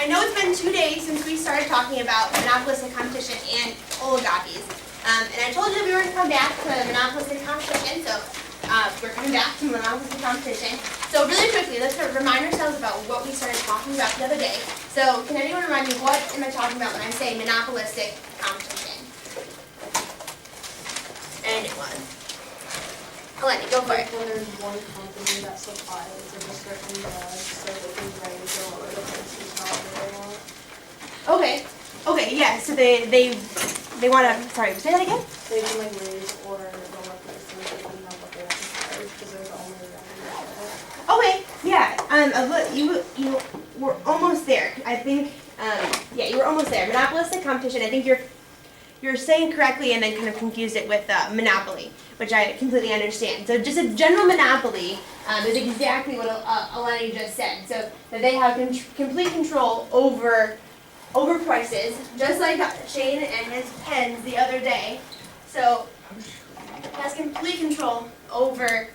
I know it's been 2 days since we started talking about monopolistic competition and oligopolies. And I told you we were going to come back to monopolistic competition, so we're coming back to monopolistic competition. So really quickly, let's remind ourselves about what we started talking about the other day. So can anyone remind me, what am I talking about when I say monopolistic competition? Anyone? Eleni, go for it. When there's one company that supplies a certain drug, so they can raise or lower the prices however they want. Okay, yeah, so they want to, sorry, say that again? They can like raise or lower prices depending on what they want to charge, because they're the only revenue. Okay, yeah, you were almost there. I think, yeah, you were almost there. Monopolistic competition, I think you're saying correctly, and then kind of confused it with monopoly, which I completely understand. So just a general monopoly is exactly what Eleni just said. So that they have complete control over prices, just like Shane and his pens the other day. So has complete control over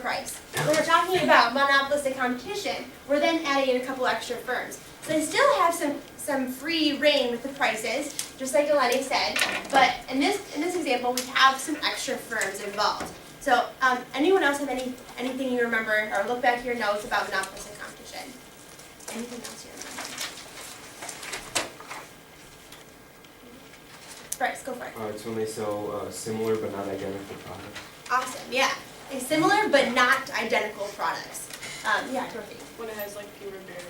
price. When we're talking about monopolistic competition, we're then adding in a couple extra firms. So they still have some free reign with the prices, just like Eleni said, but in this example, we have some extra firms involved. So anyone else have anything you remember, or look back at your notes about monopolistic competition? Anything else you remember? Bryce, go for it. It's when they sell similar but not identical products. Awesome, yeah. It's similar but not identical products. Yeah, Dorothy. When it has like fewer barriers to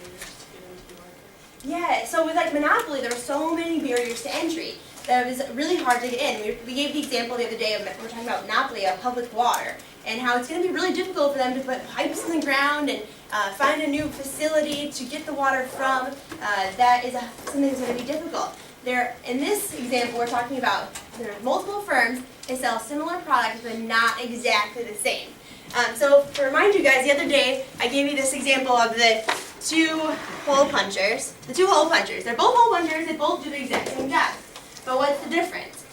get into the market. Yeah, so with like Monopoly, there were so many barriers to entry that it was really hard to get in. We gave the example the other day of, we're talking about Monopoly, of public water, and how it's going to be really difficult for them to put pipes in the ground and find a new facility to get the water from. That is something that's going to be difficult. In this example, we're talking about there are multiple firms. They sell similar products, but not exactly the same. So to remind you guys, the other day I gave you this example of the two hole punchers. The two hole punchers. They're both hole punchers. They both do the exact same job. But what's the difference?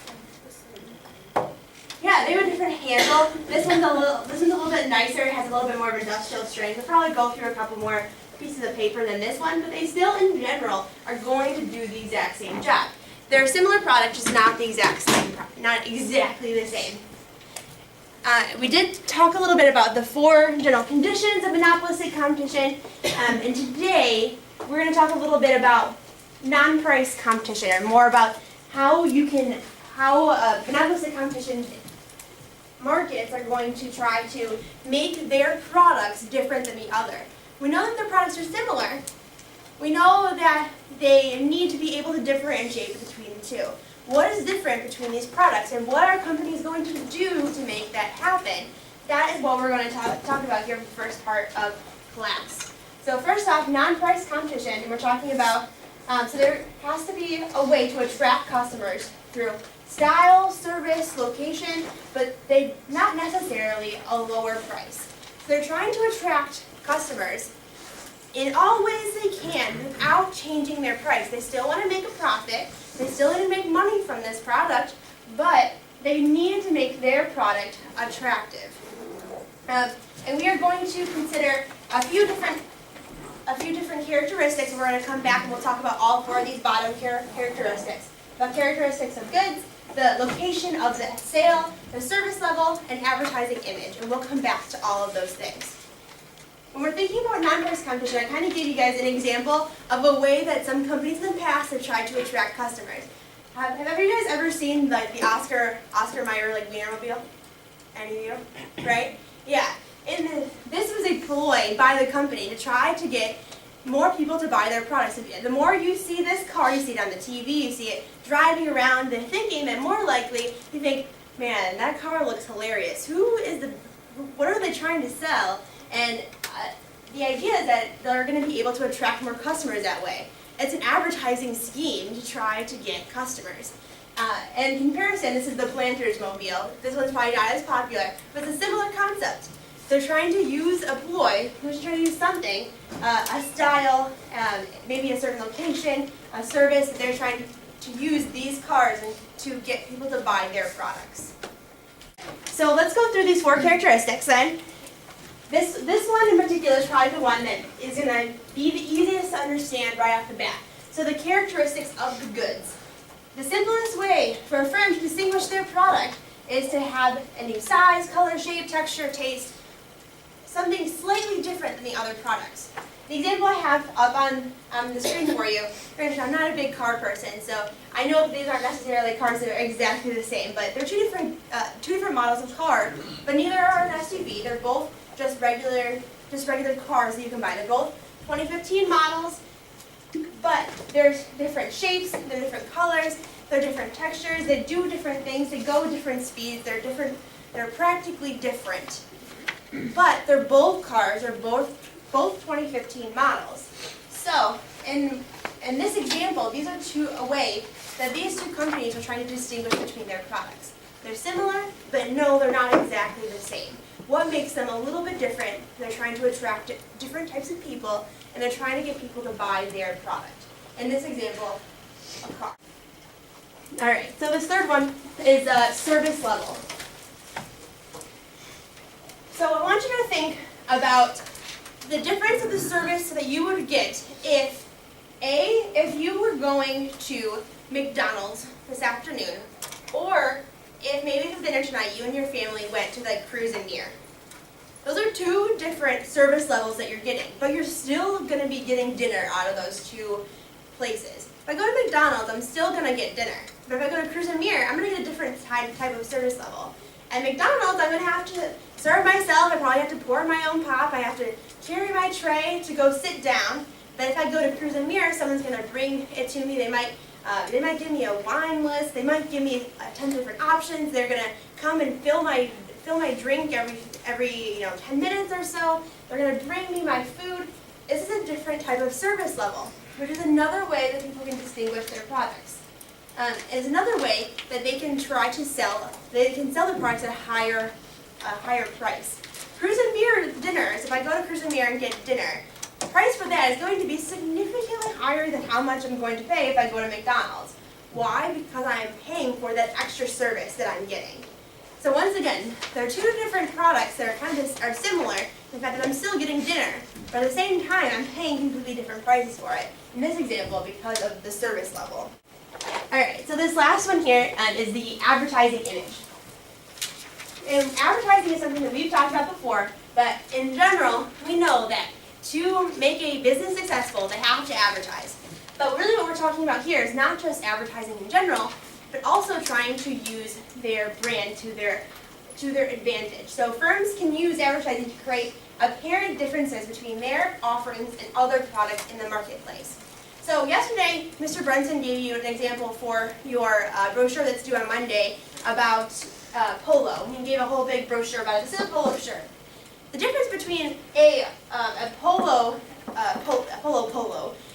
Yeah, they have a different handle. This one's a little bit nicer. It has a little bit more of industrial strength. They'll probably go through a couple more pieces of paper than this one, but they still, in general, are going to do the exact same job. They're a similar product, just not the exact same, not exactly the same. We did talk a little bit about the 4 general conditions of monopolistic competition, and today we're going to talk a little bit about non-price competition, and more about how monopolistic competition markets are going to try to make their products different than the other. We know that their products are similar. We know that they need to be able to differentiate between the two. What is different between these products, and what are companies going to do to make that happen? That is what we're going to talk about here in the first part of class. So first off, non-price competition, and we're talking about, so there has to be a way to attract customers through style, service, location, but they not necessarily a lower price. So they're trying to attract customers in all ways they can without changing their price. They still want to make a profit, they still need to make money from this product, but they need to make their product attractive. And we are going to consider a few different characteristics. We're going to come back and we'll talk about all 4 of these bottom characteristics. The characteristics of goods, the location of the sale, the service level, and advertising image. And we'll come back to all of those things. When we're thinking about non-price competition, I kind of gave you guys an example of a way that some companies in the past have tried to attract customers. Have you guys ever seen the Oscar Mayer Wienermobile? Any of you? Right? Yeah. This was a ploy by the company to try to get more people to buy their products. The more you see this car, you see it on the TV, you see it driving around, they're thinking that more likely you think, man, that car looks hilarious. What are they trying to sell? And the idea is that they're going to be able to attract more customers that way. It's an advertising scheme to try to get customers. In comparison, this is the Planters Mobile. This one's probably not as popular, but it's a similar concept. They're trying to use a ploy, they're trying to use something, a style, maybe a certain location, a service. They're trying to use these cars to get people to buy their products. So let's go through these 4 characteristics then. This one in particular is probably the one that is going to be the easiest to understand right off the bat. So the characteristics of the goods. The simplest way for a firm to distinguish their product is to have a new size, color, shape, texture, taste, something slightly different than the other products. The example I have up on the screen for you, granted I'm not a big car person, so I know these aren't necessarily cars that are exactly the same, but they're two different models of car, but neither are an SUV. They're both just regular cars that you can buy. They're both 2015 models, but there's different shapes, they're different colors, they're different textures, they do different things, they go different speeds, they're practically different. But they're both cars, they're both 2015 models. So, in this example, these are a way that these two companies are trying to distinguish between their products. They're similar, but no, they're not exactly the same. What makes them a little bit different? They're trying to attract different types of people, and they're trying to get people to buy their product. In this example, a car. All right, so this third one is service level. So I want you to think about the difference of the service that you would get if you were going to McDonald's this afternoon, or if maybe for dinner tonight you and your family went to like Cruise and Near. Those are two different service levels that you're getting, but you're still going to be getting dinner out of those two places. If I go to McDonald's, I'm still going to get dinner. But if I go to Cruise and Near, I'm going to get a different type of service level. At McDonald's, I'm going to have to serve myself. I probably have to pour my own pop. I have to carry my tray to go sit down. But if I go to Cruise and Near, someone's going to bring it to me. They might give me a wine list. They might give me 10 different options. They're going to come and fill my drink every 10 minutes or so. They're going to bring me my food. This is a different type of service level, which is another way that people can distinguish their products. Is another way that they can try to sell. They can sell the products at a higher price. Cruise and Near dinners. If I go to Cruise and Near and get dinner, the price for that is going to be significantly higher than how much I'm going to pay if I go to McDonald's. Why? Because I am paying for that extra service that I'm getting. So once again, there are two different products that are similar in the fact that I'm still getting dinner, but at the same time I'm paying completely different prices for it. In this example, because of the service level. Alright, so this last one here is the advertising image. And advertising is something that we've talked about before, but in general, we know that to make a business successful, they have to advertise. But really what we're talking about here is not just advertising in general, but also trying to use their brand to their advantage. So firms can use advertising to create apparent differences between their offerings and other products in the marketplace. So yesterday, Mr. Brunson gave you an example for your brochure that's due on Monday about polo. He gave a whole big brochure about it. This is a polo shirt. The difference between a polo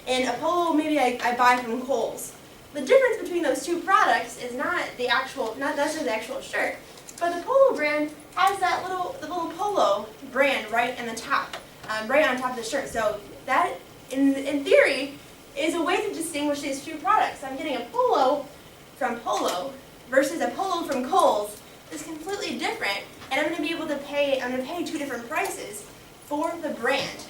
and a polo maybe I buy from Kohl's. The difference between those two products is not necessarily the actual shirt, but the polo brand has the little polo brand right in the top, right on top of the shirt. So that, in theory, is a way to distinguish these two products. I'm getting a polo from Polo versus a polo from Kohl's. It's completely different, and I'm going to pay two different prices for the brand.